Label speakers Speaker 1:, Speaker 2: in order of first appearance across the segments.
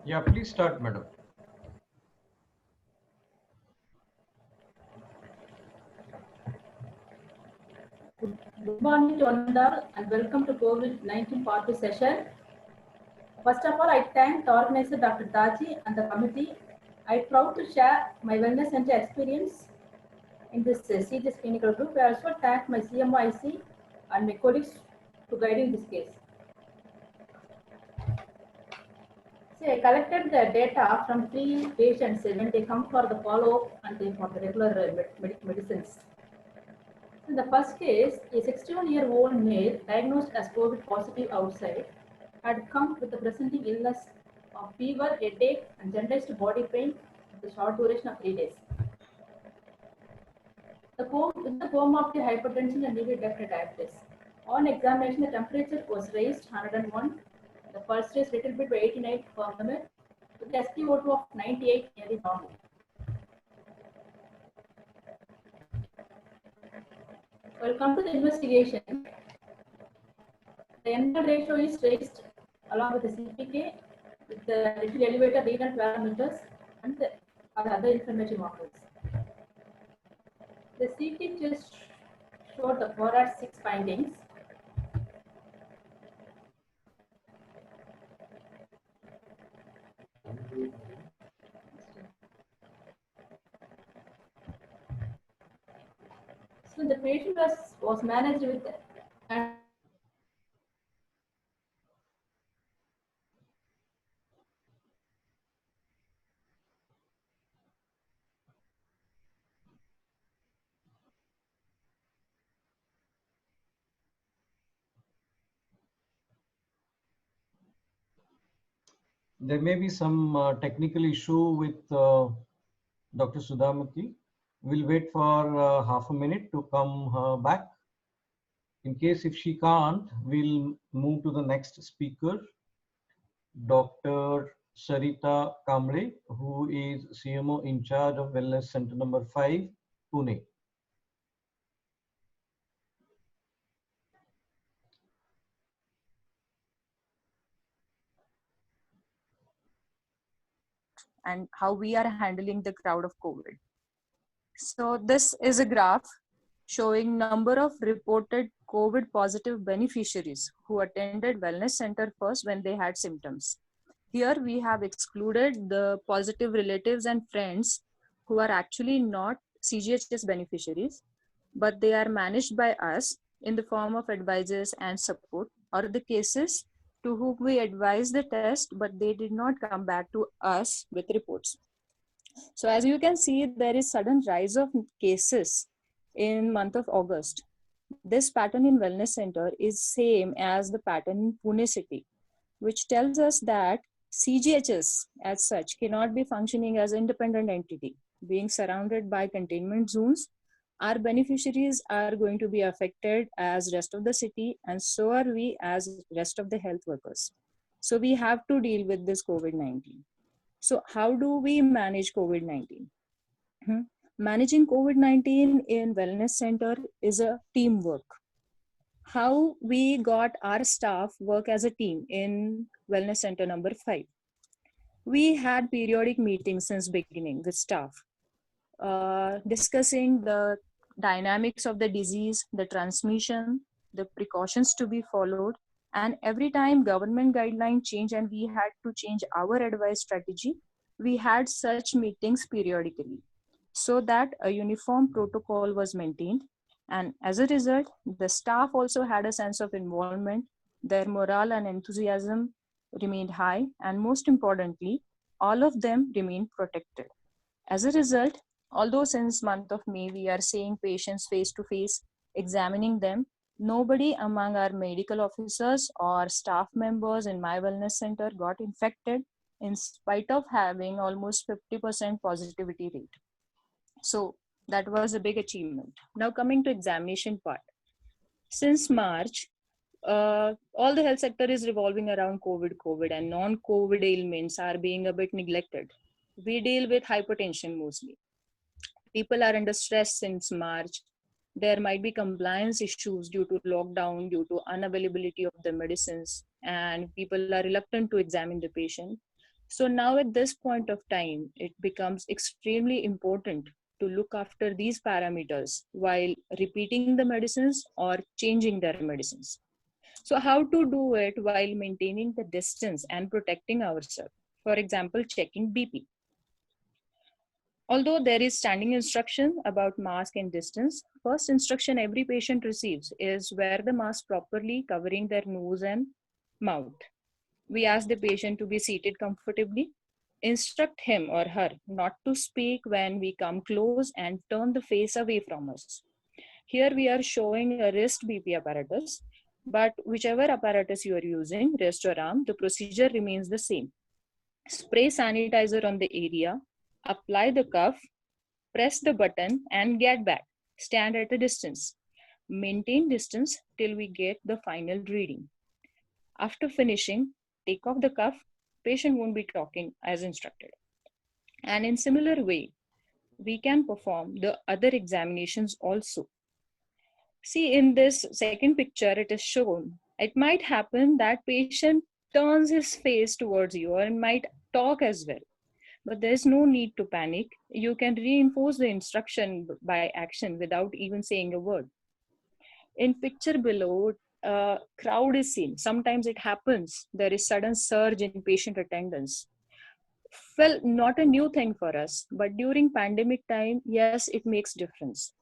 Speaker 1: Yeah, please start, madam.
Speaker 2: Good morning to one and all, and welcome to COVID-19 part 2 session. First of all, I thank the organizer Dr. Taji and the committee. I'm proud to share my wellness center experience in this CGS clinical group. I also thank my CMIC and my colleagues to guiding this case. See, I collected the data from 3 patients when they come for the follow-up and then for the regular medicines. In the first case, a 61-year-old male diagnosed as COVID positive outside had come with the presenting illness of fever, headache, and generalized body pain with a short duration of 3 days. The comorbid hypertension and needed doctor diabetes. On examination, the temperature was raised 101. The pulse rate little bit by 89 per minute with the SpO2 of 98 nearly normal. We'll come to the investigation. The NL ratio is raised along with the CPK with the little elevated renal parameters and the other inflammatory markers. The CT just showed the 4 at 6 findings. So the patient was managed with
Speaker 1: There may be some technical issue with Dr. Sudhamati. We'll wait for half a minute to come back. In case if she can't, we'll move to the next speaker, Dr. Sarita Kamble, who is CMO in charge of Wellness Center number 5, Pune.
Speaker 3: And how we are handling the crowd of COVID. So this is a graph showing number of reported COVID positive beneficiaries who attended wellness center first when they had symptoms. Here we have excluded the positive relatives and friends who are actually not CGHS beneficiaries, but they are managed by us in the form of advisors and support, or the cases to whom we advised the test, but they did not come back to us with reports. So as you can see, there is sudden rise of cases in month of August. This pattern in wellness center is same as the pattern in Pune city, which tells us that CGHS as such cannot be functioning as an independent entity. Being surrounded by containment zones, our beneficiaries are going to be affected as rest of the city, and so are we as rest of the health workers. So we have to deal with this COVID-19. So how do we manage COVID-19? Managing COVID-19 in wellness center is a teamwork. How we got our staff work as a team in wellness center number 5. We had periodic meetings since beginning with staff, discussing the dynamics of the disease, the transmission, the precautions to be followed, and every time government guideline change and we had to change our advice strategy, we had such meetings periodically so that a uniform protocol was maintained. And as a result, the staff also had a sense of involvement. Their morale and enthusiasm remained high, and most importantly, all of them remained protected. As a result, although since month of May we are seeing patients face to face, examining them, nobody among our medical officers or staff members in my wellness center got infected in spite of having almost 50% positivity rate. So that was a big achievement. Now coming to examination part. Since March, all the health sector is revolving around COVID, and non-COVID ailments are being a bit neglected. We deal with hypertension mostly. People are under stress since March. There might be compliance issues due to lockdown, due to unavailability of the medicines, and people are reluctant to examine the patient. So now at this point of time, it becomes extremely important to look after these parameters while repeating the medicines or changing their medicines. So how to do it while maintaining the distance and protecting ourselves? For example, checking BP. Although there is standing instruction about mask and distance, first instruction every patient receives is wear the mask properly, covering their nose and mouth. We ask the patient to be seated comfortably, instruct him or her not to speak when we come close, and turn the face away from us. Here we are showing a wrist BP apparatus, but whichever apparatus you are using, wrist or arm, the procedure remains the same. Spray sanitizer on the area, apply the cuff, press the button, and get back. Stand at a distance. Maintain distance till we get the final reading. After finishing, take off the cuff. Patient won't be talking as instructed. And in similar way, we can perform the other examinations also. See, in this second picture, it is shown. It might happen that patient turns his face towards you or might talk as well. But there's no need to panic. You can reinforce the instruction by action without even saying a word. In picture below, a crowd is seen. Sometimes it happens. There is sudden surge in patient attendance. Well, not a new thing for us, but during pandemic time, yes, it makes difference.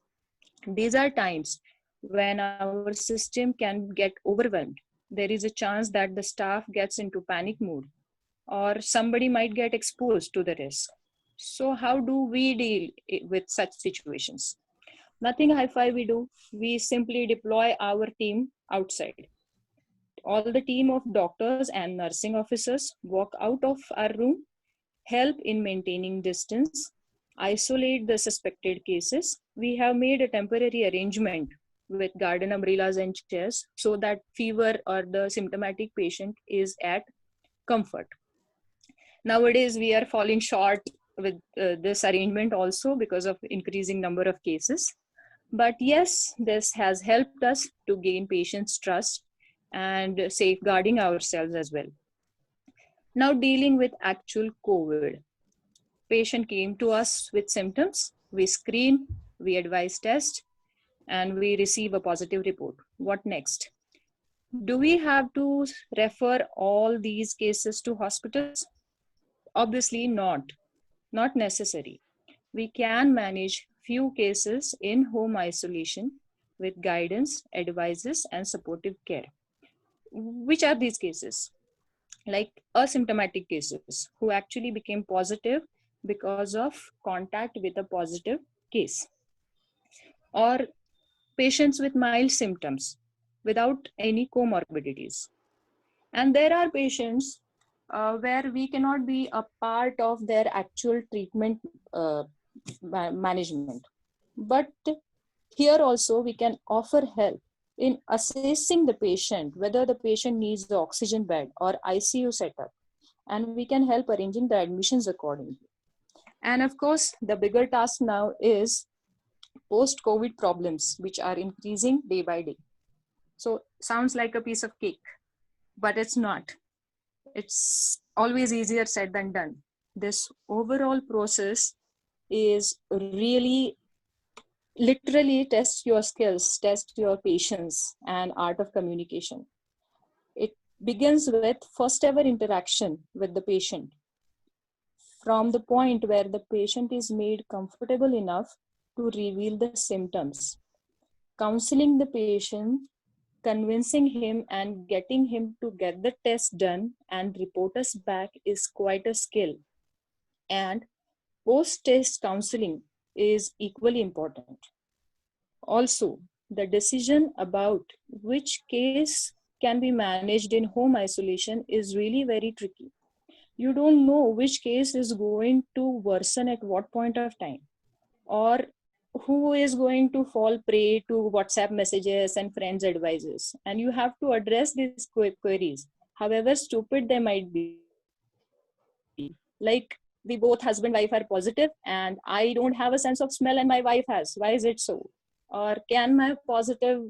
Speaker 3: These are times when our system can get overwhelmed. There is a chance that the staff gets into panic mode or somebody might get exposed to the risk. So how do we deal with such situations? Nothing hi-fi we do. We simply deploy our team outside. All the team of doctors and nursing officers walk out of our room, help in maintaining distance, isolate the suspected cases. We have made a temporary arrangement with garden umbrellas and chairs so that fever or the symptomatic patient is at comfort. Nowadays, we are falling short with this arrangement also because of increasing number of cases. But yes, this has helped us to gain patients' trust and safeguarding ourselves as well. Now dealing with actual COVID. Patient came to us with symptoms, we screen, we advise test, and we receive a positive report. What next? Do we have to refer all these cases to hospitals? Obviously not necessary. We can manage few cases in home isolation with guidance, advices, and supportive care. Which are these cases? Like asymptomatic cases who actually became positive because of contact with a positive case, or patients with mild symptoms without any comorbidities. And there are patients where we cannot be a part of their actual treatment management. But here also we can offer help in assessing the patient, whether the patient needs the oxygen bed or ICU setup, and we can help arranging the admissions accordingly. And of course, the bigger task now is post-COVID problems, which are increasing day by day. So sounds like a piece of cake, but it's not. It's always easier said than done. This overall process is really literally test your skills, test your patience and art of communication. It begins with first ever interaction with the patient. From the point where the patient is made comfortable enough to reveal the symptoms, counseling the patient, convincing him and getting him to get the test done and report us back is quite a skill. And post-test counseling is equally important. Also, the decision about which case can be managed in home isolation is really very tricky. You don't know which case is going to worsen at what point of time, or who is going to fall prey to WhatsApp messages and friends' advices. And you have to address these queries, however stupid they might be. Like, we both husband and wife are positive and I don't have a sense of smell and my wife has. Why is it so? Or can my positive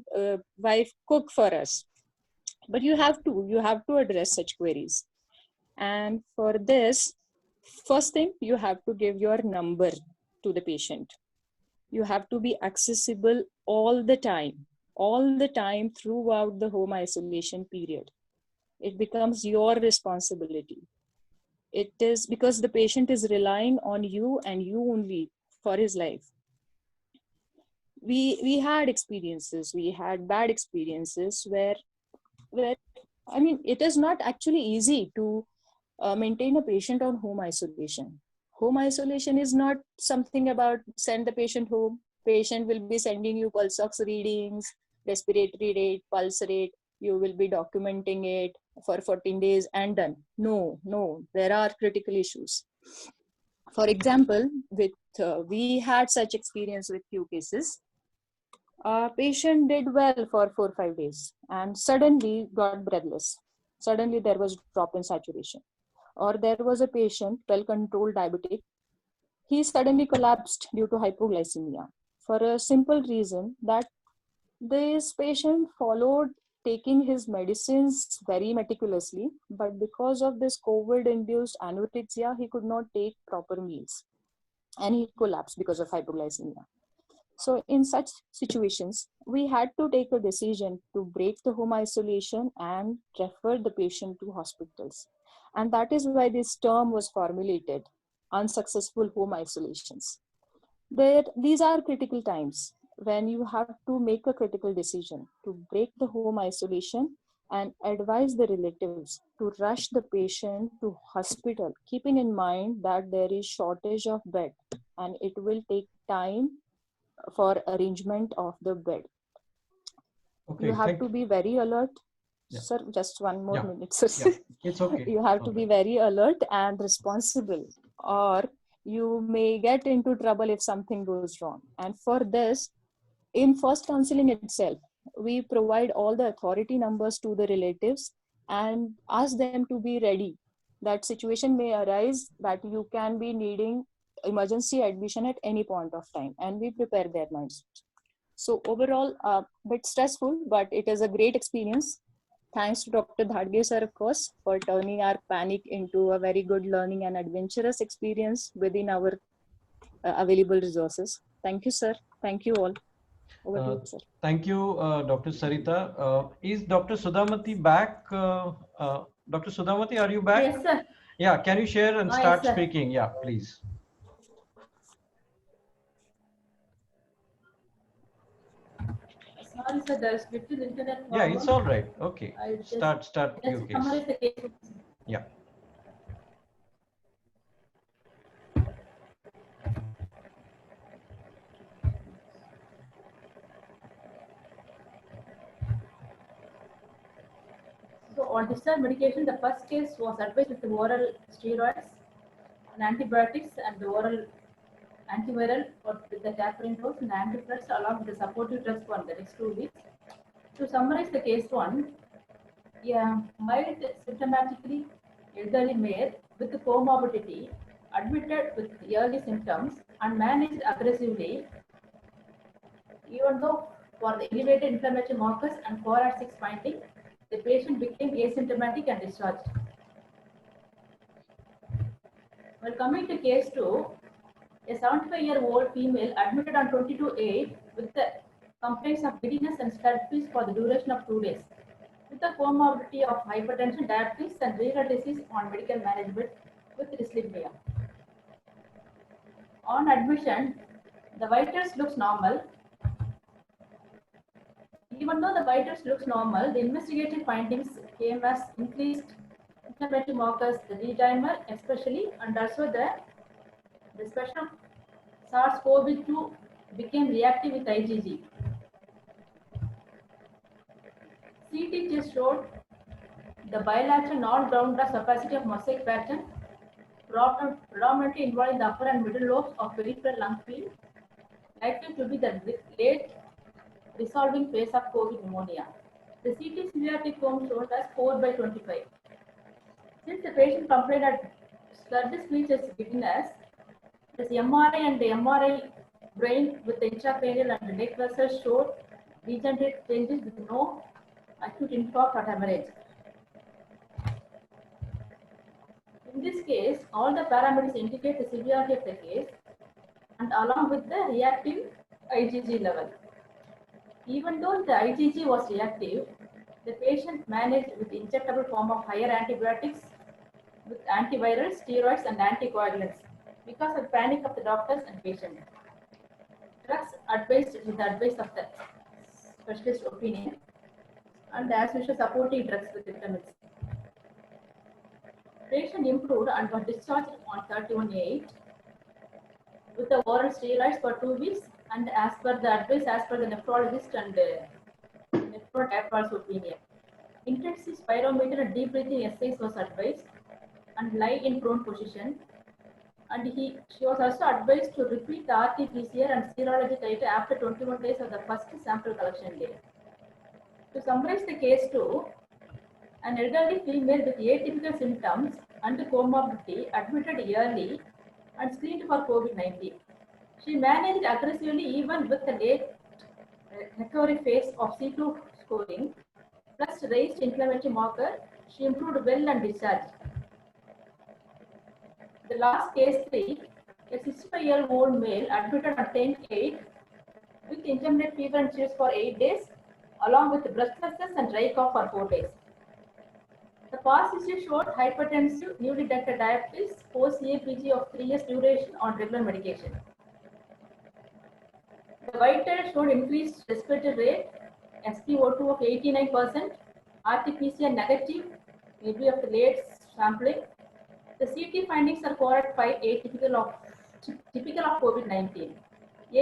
Speaker 3: wife cook for us? But you have to address such queries. And for this, first thing, you have to give your number to the patient. You have to be accessible all the time throughout the home isolation period. It becomes your responsibility. It is because the patient is relying on you and you only for his life. We had experiences, we had bad experiences where I mean, it is not actually easy to maintain a patient on home isolation. Home isolation is not something about send the patient home. Patient will be sending you pulse ox readings, respiratory rate, pulse rate. You will be documenting it for 14 days and done. No, there are critical issues. For example, we had such experience with few cases. A patient did well for 4 or 5 days and suddenly got breathless. Suddenly there was drop in saturation. Or there was a patient, well-controlled diabetic. He suddenly collapsed due to hypoglycemia for a simple reason that this patient followed taking his medicines very meticulously, but because of this COVID-induced anorexia, he could not take proper meals and he collapsed because of hypoglycemia. So in such situations, we had to take a decision to break the home isolation and refer the patient to hospitals. And that is why this term was formulated, unsuccessful home isolations. These are critical times when you have to make a critical decision to break the home isolation and advise the relatives to rush the patient to hospital, keeping in mind that there is shortage of bed and it will take time for arrangement of the bed.
Speaker 1: Okay,
Speaker 3: You have to be very alert.
Speaker 1: Yeah.
Speaker 3: Sir, just one more minute, sir.
Speaker 1: Yeah, it's okay.
Speaker 3: You have to be very alert and responsible, or you may get into trouble if something goes wrong. And for this, in first counseling itself, we provide all the authority numbers to the relatives and ask them to be ready. That situation may arise that you can be needing emergency admission at any point of time, and we prepare their minds. So overall, a bit stressful, but it is a great experience. Thanks to Dr. Dhadge sir, of course, for turning our panic into a very good learning and adventurous experience within our available resources. Thank you, sir. Thank you all. Over to you, sir.
Speaker 1: Thank you, Dr. Sarita. Is Dr. Sudhamati back? Dr. Sudhamati, are you back?
Speaker 2: Yes, sir.
Speaker 1: Yeah, can you share and start
Speaker 2: Yes,
Speaker 1: speaking? Yeah, please.
Speaker 2: Sorry, sir, there's little internet problem.
Speaker 1: Yeah, it's all right. Okay. Start your
Speaker 2: Just
Speaker 1: case.
Speaker 2: summarize the case.
Speaker 1: Yeah.
Speaker 2: So on discharge medication, the first case was advised with the oral steroids and antibiotics and the oral antiviral with the tapering dose and antiflux along with the supportive drugs for the next 2 weeks. To summarize the case one, mild symptomatically elderly male with comorbidity admitted with early symptoms and managed aggressively, even though for the elevated inflammatory markers and 4 or 6 finding, the patient became asymptomatic and discharged. Well, coming to case 2, a 75-year-old female admitted on 22/8 with the complaints of giddiness and sluggishness for the duration of 2 days, with the comorbidity of hypertension, diabetes, and renal disease on medical management with dyslipidemia. On admission, the vitals looks normal. Even though the vitals looks normal, the investigative findings came as increased inflammatory markers, the D-dimer especially, and also the special SARS-CoV-2 became reactive with IgG. CT test showed the bilateral non-ground-glass opacity of mosaic pattern, predominantly involving the upper and middle lobes of peripheral lung field, likely to be the late resolving phase of COVID pneumonia. The CT similarity cone shown as 4/25. Since the patient complained of sluggish speech as giddiness, this MRI and the MRI brain with the intracranial and the neck vessels showed degenerate changes with no acute infarct or hemorrhage. In this case, all the parameters indicate the severity of the case and along with the reactive IgG level. Even though the IgG was reactive, the patient managed with injectable form of higher antibiotics with antivirals, steroids and anticoagulants because of panic of the doctors and patient. Drugs advised with the advice of the specialist opinion and as usual supporting drugs with vitamins. Patient improved and was discharged on 31/8 with the oral steroids for 2 weeks and as per the advice as per the nephrologist and nephrologist's opinion. Intensive spirometer and deep breathing exercise was advised and lie in prone position. And she was also advised to repeat the RT-PCR and serology titer after 21 days of the first sample collection day. To summarize the case 2, an elderly female with atypical symptoms and comorbidity admitted early and screened for COVID-19. She managed aggressively even with the late recovery phase of C2 scoring, plus raised inflammatory marker. She improved well and discharged. The last case 3, a 65-year-old male admitted on 10/8 with intermittent fever and chills for 8 days, along with breathlessness and dry cough for 4 days. The past history showed hypertensive, newly detected diabetes, post CAPG of 3 years duration on regular medication. The vital showed increased respiratory rate, SpO2 of 89%, RT-PCR negative, maybe of the late sampling. The CT findings are cohort 5A typical of COVID-19.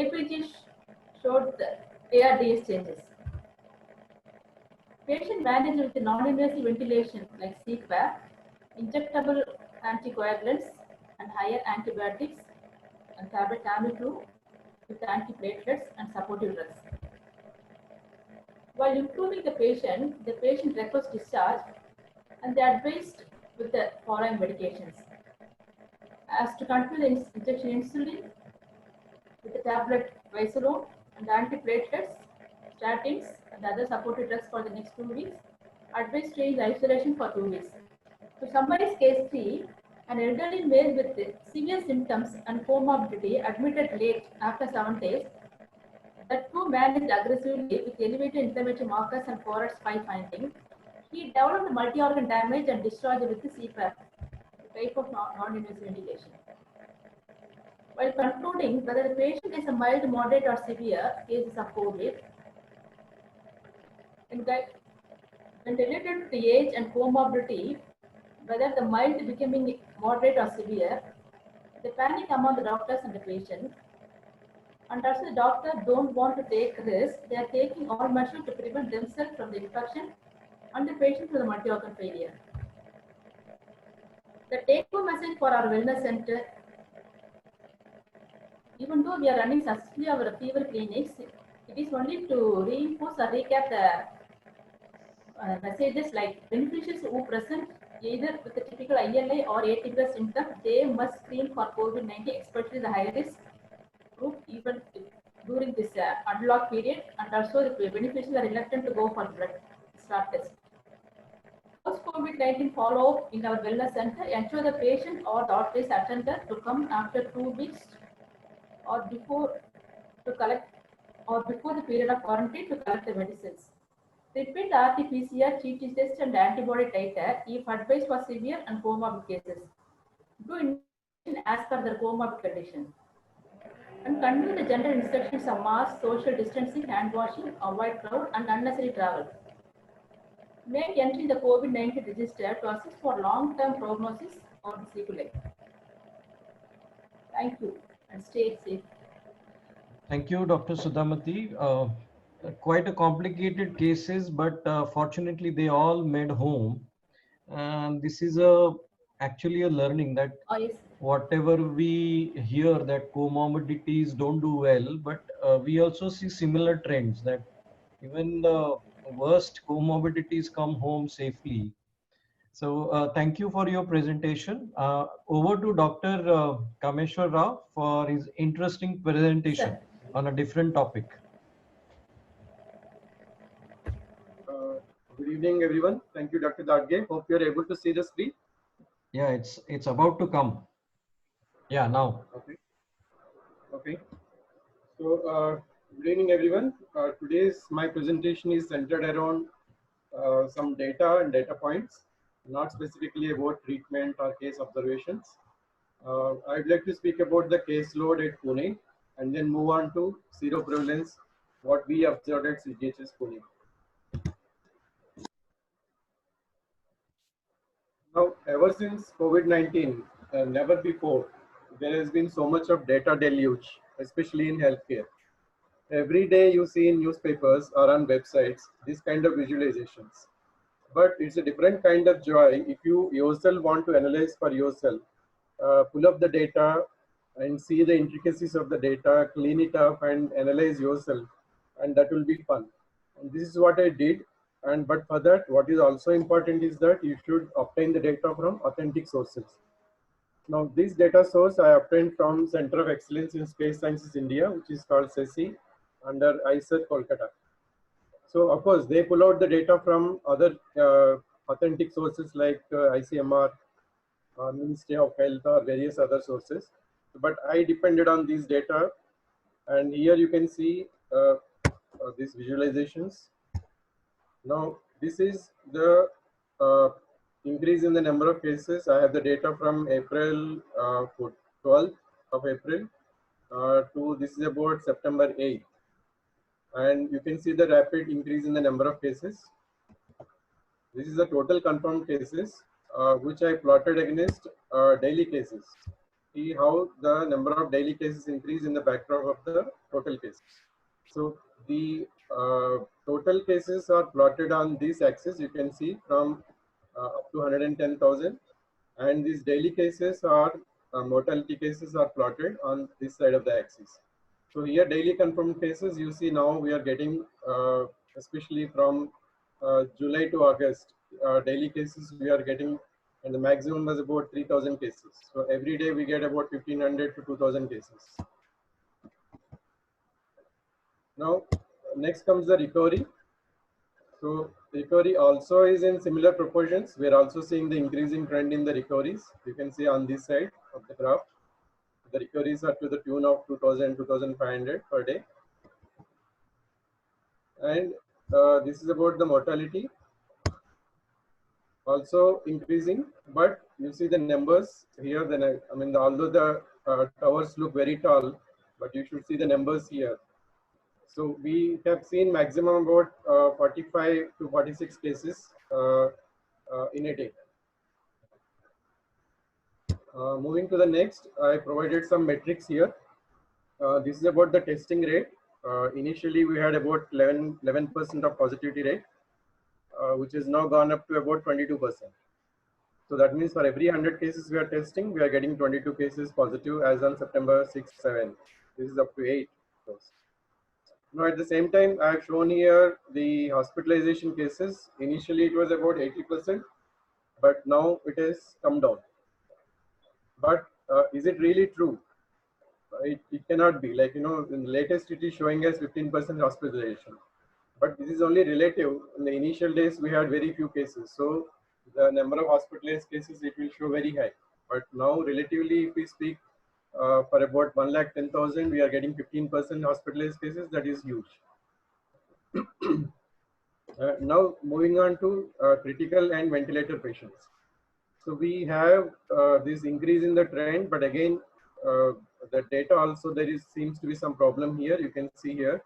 Speaker 2: APG showed the ARDS changes. Patient managed with non-invasive ventilation like CPAP, injectable anticoagulants and higher antibiotics and tablet Tamiflu with antiplatelets and supportive drugs. While improving the patient requests discharge and they advised with the following medications. As to control the injection insulin with the tablet Visolone and antiplatelets, statins and other supportive drugs for the next 2 weeks. Advised to use isolation for 2 weeks. To summarize case 3, an elderly male with severe symptoms and comorbidity admitted late after 7 days. That too managed aggressively with elevated inflammatory markers and cohorts 5 findings. He developed multi-organ damage and discharged with the CPAP, type of non-invasive ventilation. While concluding whether the patient is a mild, moderate or severe cases of COVID, when related to the age and comorbidity, whether the mild becoming moderate or severe, the panic among the doctors and the patient, and also the doctors don't want to take risks, they are taking all measures to prevent themselves from the infection and the patient from the multi-organ failure. The take-home message for our wellness center, even though we are running successfully our fever clinics, it is only to reinforce or recap the messages like beneficiaries who present either with a typical ILI or atypical symptom, they must screen for COVID-19, especially the high risk group, even during this unlock period, and also the beneficiaries are reluctant to go for blood swab test. Post COVID-19 follow-up in our wellness center, ensure the patient or the authorized attendant to come after 2 weeks or before to collect or before the period of quarantine to collect the medicines. Repeat the RT-PCR, TT test and antibody titer if advised for severe and comorbid cases. Do injection as per their comorbid condition. And continue the general instructions of mask, social distancing, hand washing, avoid crowd and unnecessary travel. Make entry in the COVID-19 register to assist for long-term prognosis or sequelae. Thank you and stay safe.
Speaker 1: Thank you, Dr. Sudhamati. Quite a complicated cases, but fortunately they all made home. And this is actually a learning that
Speaker 2: Yes.
Speaker 1: whatever we hear that comorbidities don't do well, but we also see similar trends that even the worst comorbidities come home safely. So thank you for your presentation. Over to Dr. Kameshwar Rao for his interesting presentation on a different topic.
Speaker 4: Good evening, everyone. Thank you, Dr. Dadge. Hope you are able to see the screen.
Speaker 1: Yeah, it's about to come. Yeah, now.
Speaker 4: Okay. Okay. So, good evening, everyone. Today's my presentation is centered around some data and data points, not specifically about treatment or case observations. I'd like to speak about the caseload at Pune and then move on to seroprevalence, what we observed at CGHS Pune. Now, ever since COVID-19, never before, there has been so much of data deluge, especially in healthcare. Every day you see in newspapers or on websites, this kind of visualizations. But it's a different kind of joy if you yourself want to analyze for yourself, pull up the data and see the intricacies of the data, clean it up and analyze yourself, and that will be fun. And this is what I did. And but for that, what is also important is that you should obtain the data from authentic sources. Now, this data source I obtained from Center of Excellence in Space Sciences India, which is called CESI, under ICER Kolkata. So, of course, they pull out the data from other authentic sources like ICMR, Ministry of Health, or various other sources. But I depended on these data, and here you can see these visualizations. Now, this is the increase in the number of cases. I have the data from April 12th of April to this is about September 8th. And you can see the rapid increase in the number of cases. This is the total confirmed cases, which I plotted against daily cases. See how the number of daily cases increase in the backdrop of the total cases. So the total cases are plotted on this axis. You can see from up to 110,000, and these daily cases are mortality cases are plotted on this side of the axis. So here daily confirmed cases, you see now we are getting, especially from July to August, daily cases we are getting, and the maximum was about 3,000 cases. So every day we get about 1,500 to 2,000 cases. Now, next comes the recovery. So recovery also is in similar proportions. We are also seeing the increasing trend in the recoveries. You can see on this side of the graph, the recoveries are to the tune of 2,000, 2,500 per day. And this is about the mortality, also increasing. But you see the numbers here. Then I mean, although the towers look very tall, but you should see the numbers here. So we have seen maximum about 45 to 46 cases in a day. Moving to the next, I provided some metrics here. This is about the testing rate. Initially, we had about 11% of positivity rate, which has now gone up to about 22%. So that means for every 100 cases we are testing, we are getting 22 cases positive as on September 6, 7. This is up to 8. Now, at the same time, I have shown here the hospitalization cases. Initially, it was about 80%, but now it has come down. But is it really true? It cannot be. Like, you know, in the latest, it is showing us 15% hospitalization. But this is only relative. In the initial days, we had very few cases. So the number of hospitalized cases, it will show very high. But now, relatively, if we speak for about 1,10,000, we are getting 15% hospitalized cases. That is huge. Now moving on to critical and ventilator patients. So we have this increase in the trend, but again, the data also there seems to be some problem here. You can see here,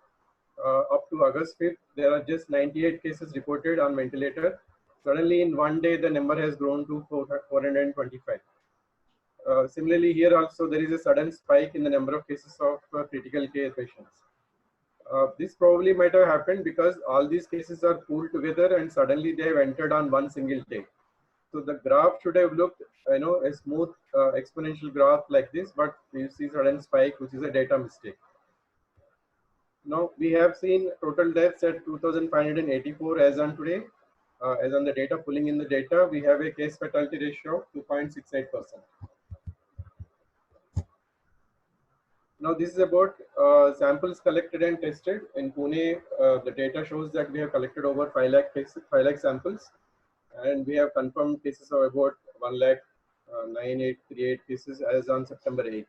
Speaker 4: up to August 5th, there are just 98 cases reported on ventilator. Suddenly in one day, the number has grown to 425. Similarly, here also there is a sudden spike in the number of cases of critical care patients. This probably might have happened because all these cases are pooled together and suddenly they have entered on one single day. So the graph should have looked, you know, a smooth exponential graph like this, but you see sudden spike, which is a data mistake. Now we have seen total deaths at 2,584 as on today. As on the data, pulling in the data, we have a case fatality ratio of 2.68%. Now this is about samples collected and tested. In Pune, the data shows that we have collected over 5 lakh cases, 5 lakh samples, and we have confirmed cases of about 1 lakh 9838 cases as on September 8th.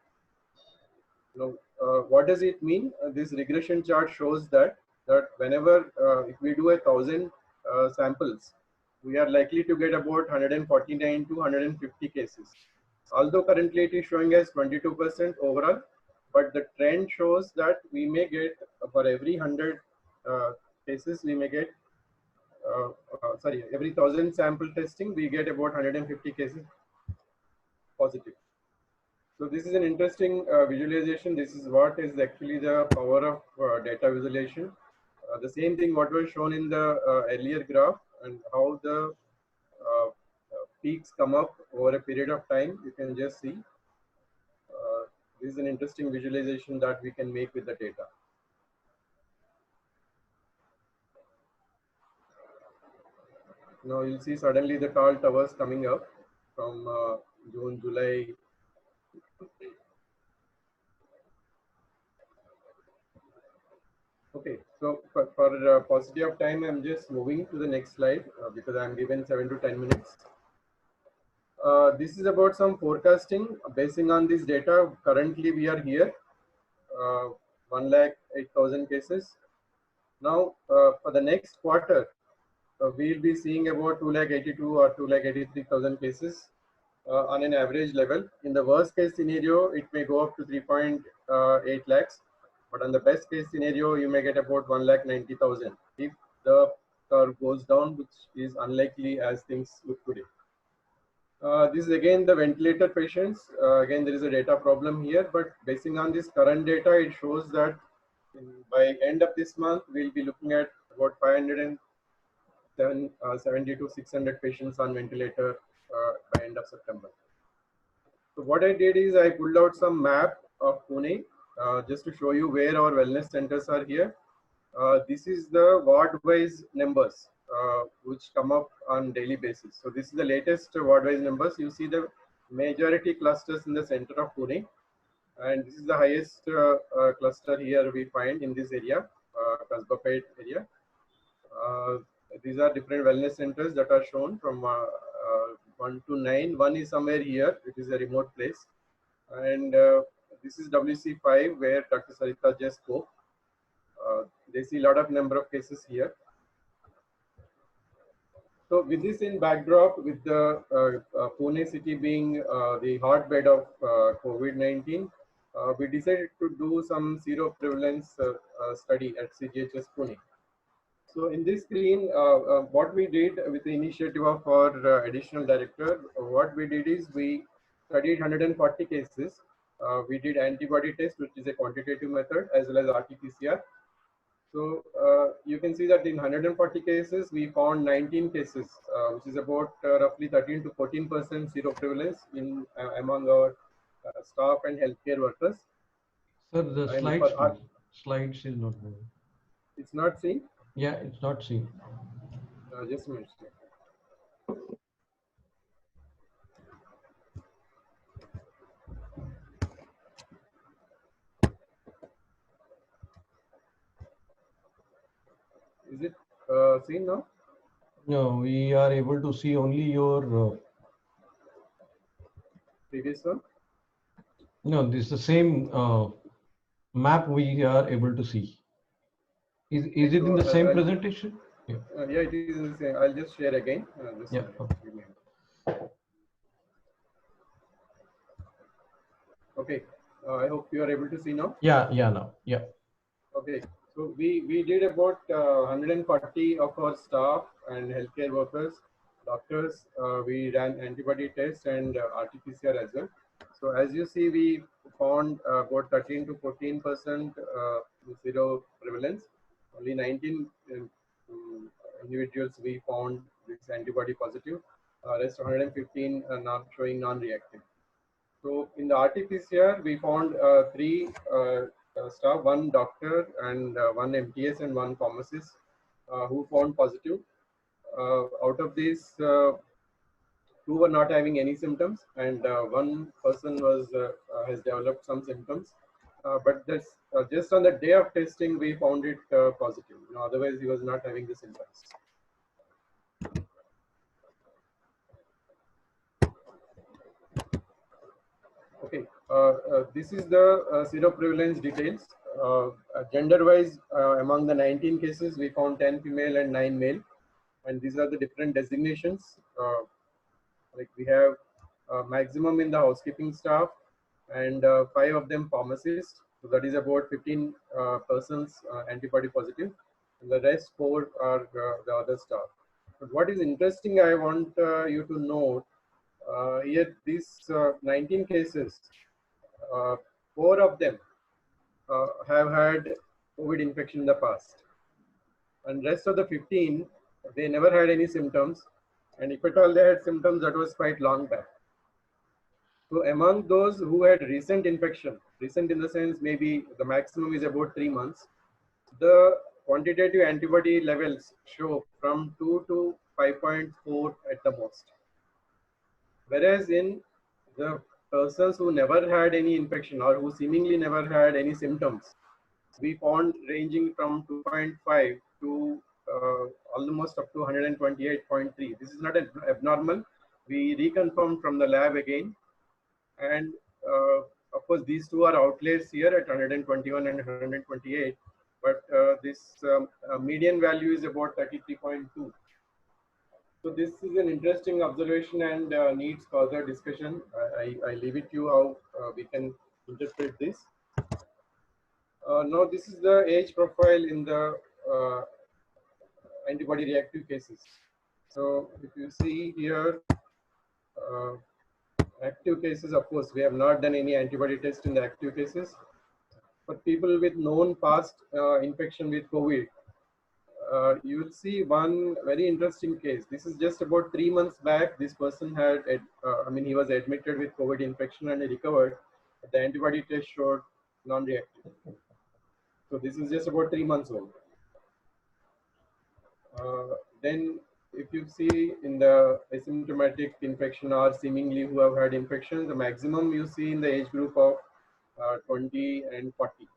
Speaker 4: Now, what does it mean? This regression chart shows that whenever if we do 1,000 samples, we are likely to get about 149 to 150 cases. Although currently it is showing as 22% overall, but the trend shows that we may get for every 100 cases, we may get every 1,000 sample testing, we get about 150 cases positive. So this is an interesting visualization. This is what is actually the power of data visualization. The same thing what was shown in the earlier graph, and how the peaks come up over a period of time. You can just see. This is an interesting visualization that we can make with the data. Now you'll see suddenly the tall towers coming up from June, July. Okay, so for paucity of time, I'm just moving to the next slide because I'm given 7 to 10 minutes. This is about some forecasting basing on this data. Currently, we are here, 1,08,000 cases. Now, for the next quarter, we'll be seeing about 2,82,000 or 2,83,000 cases on an average level. In the worst case scenario, it may go up to 3.8 lakhs. But on the best case scenario, you may get about 1,90,000 if the curve goes down, which is unlikely as things look today. This is again the ventilator patients. Again, there is a data problem here, but basing on this current data, it shows that by end of this month, we'll be looking at about 570 to 600 patients on ventilator by end of September. So what I did is I pulled out some map of Pune just to show you where our wellness centers are here. This is the ward-wise numbers which come up on daily basis. So this is the latest ward-wise numbers. You see the majority clusters in the center of Pune, and this is the highest cluster here we find in this area, Kasbapet area. These are different wellness centers that are shown from 1 to 9. One is somewhere here. It is a remote place, and this is WC5 where Dr. Sarita just spoke. They see a lot of number of cases here. So with this in backdrop, with the Pune city being the hotbed of COVID-19, we decided to do some zero prevalence study at CGHS Pune. So in this screen, what we did with the initiative of our additional director, what we did is we studied 140 cases. We did antibody test, which is a quantitative method, as well as RT-PCR. So you can see that in 140 cases, we found 19 cases, which is about roughly 13 to 14% zero prevalence in among our staff and healthcare workers.
Speaker 1: Sir, the slides is not moving.
Speaker 4: It's not seen?
Speaker 1: Yeah, it's not seen.
Speaker 4: Just a minute. Is it seen now?
Speaker 1: No, we are able to see only your
Speaker 4: previous one.
Speaker 1: No, this is the same map we are able to see. Is it in the same presentation?
Speaker 4: Yeah. Yeah, it is in the same. I'll just share again.
Speaker 1: Yeah.
Speaker 4: Okay. I hope you are able to see now.
Speaker 1: Yeah. Now. Yeah.
Speaker 4: Okay. So we did about 140 of our staff and healthcare workers, doctors. We ran antibody tests and RT-PCR as well. So as you see, we found about 13 to 14% zero prevalence. Only 19 individuals we found this antibody positive. Rest 115 not showing non-reactive. So in the RT-PCR, we found 3 staff, 1 doctor and 1 MTS and 1 pharmacist who found positive. Out of these, 2 were not having any symptoms, and 1 person was has developed some symptoms. But this, just on the day of testing, we found it positive. Otherwise, he was not having the symptoms. This is the seroprevalence details. Gender-wise, among the 19 cases, we found 10 female and 9 male, and these are the different designations. Like we have maximum in the housekeeping staff, and 5 of them pharmacists. So that is about 15 persons antibody positive, and the rest 4 are the other staff. But what is interesting, I want you to note here, these 19 cases, 4 of them have had COVID infection in the past, and rest of the 15, they never had any symptoms, and if at all they had symptoms, that was quite long back. So among those who had recent infection, recent in the sense maybe the maximum is about 3 months, the quantitative antibody levels show from 2 to 5.4 at the most. Whereas in the persons who never had any infection or who seemingly never had any symptoms, we found ranging from 2.5 to almost up to 128.3. This is not abnormal. We reconfirmed from the lab again. And of course, these two are outliers here at 121 and 128. But this median value is about 33.2. So this is an interesting observation and needs further discussion. I leave it to you how we can interpret this. Now this is the age profile in the antibody reactive cases. So if you see here, active cases, of course, we have not done any antibody test in the active cases. But people with known past infection with COVID, you will see one very interesting case. This is just about 3 months back. This person had, he was admitted with COVID infection and he recovered. The antibody test showed non-reactive. So this is just about 3 months old. Then if you see in the asymptomatic infection or seemingly who have had infection, the maximum you see in the age group of 20 and 40.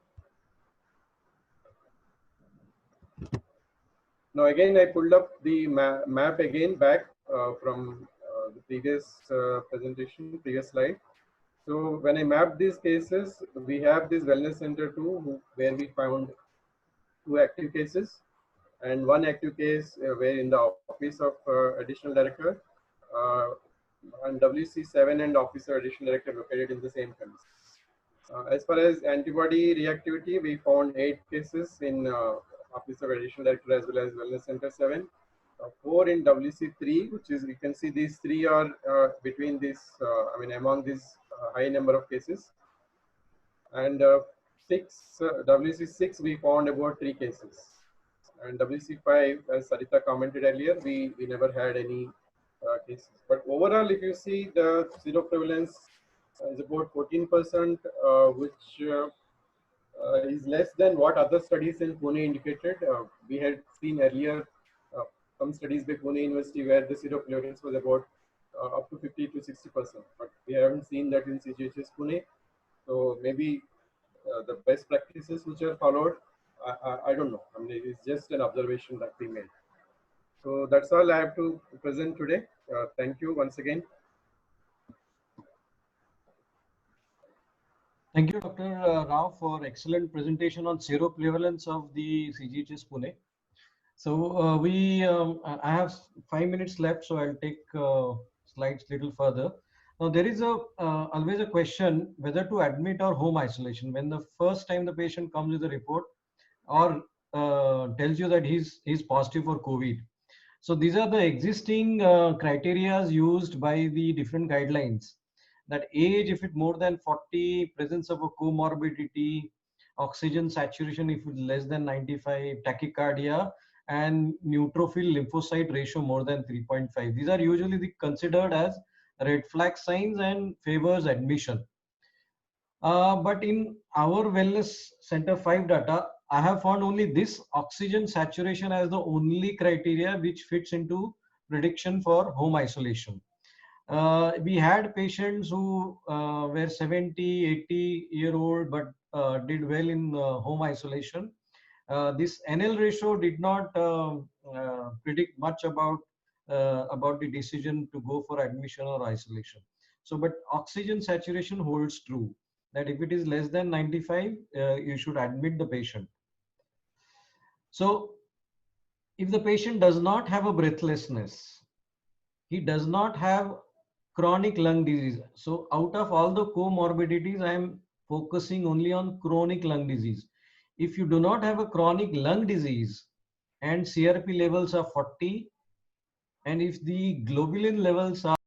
Speaker 4: Now again, I pulled up the map again back from the previous presentation, previous slide. So when I mapped these cases, we have this wellness center too, where we found 2 active cases and 1 active case where in the office of additional director and WC7 and officer additional director located in the same premise. As far as antibody reactivity, we found 8 cases in office of additional director as well as wellness center 7, 4 in WC3, which is, you can see these 3 are between this, among this high number of cases, and 6 WC6 we found about 3 cases, and WC5, as Sarita commented earlier, we never had any cases. But overall, if you see, the seroprevalence is about 14%, which is less than what other studies in Pune indicated. We had seen earlier some studies by Pune University where the seroprevalence was about up to 50 to 60%, but we haven't seen that in CGHS Pune. So maybe the best practices which are followed, I don't know. It's just an observation that we made. So that's all I have to present today. Thank you once again.
Speaker 1: Thank you, Dr. Rao, for excellent presentation on seroprevalence of the CGHS Pune. So I have 5 minutes left, so I'll take slides little further. Now there is always a question whether to admit or home isolation when the first time the patient comes with a report or tells you that he's positive for COVID. So these are the existing criteria used by the different guidelines. That age, if it's more than 40, presence of a comorbidity, oxygen saturation if it's less than 95, tachycardia, and neutrophil lymphocyte ratio more than 3.5. These are usually considered as red flag signs and favors admission. But in our wellness center 5 data, I have found only this oxygen saturation as the only criteria which fits into prediction for home isolation. We had patients who were 70, 80-year-old but did well in home isolation. This NL ratio did not predict much about the decision to go for admission or isolation. So, but oxygen saturation holds true. that if it is less than 95, you should admit the patient. So if the patient does not have a breathlessness, he does not have chronic lung disease. So out of all the comorbidities, I am focusing only on chronic lung disease. If you do not have a chronic lung disease and CRP levels are 40, and if the globulin levels are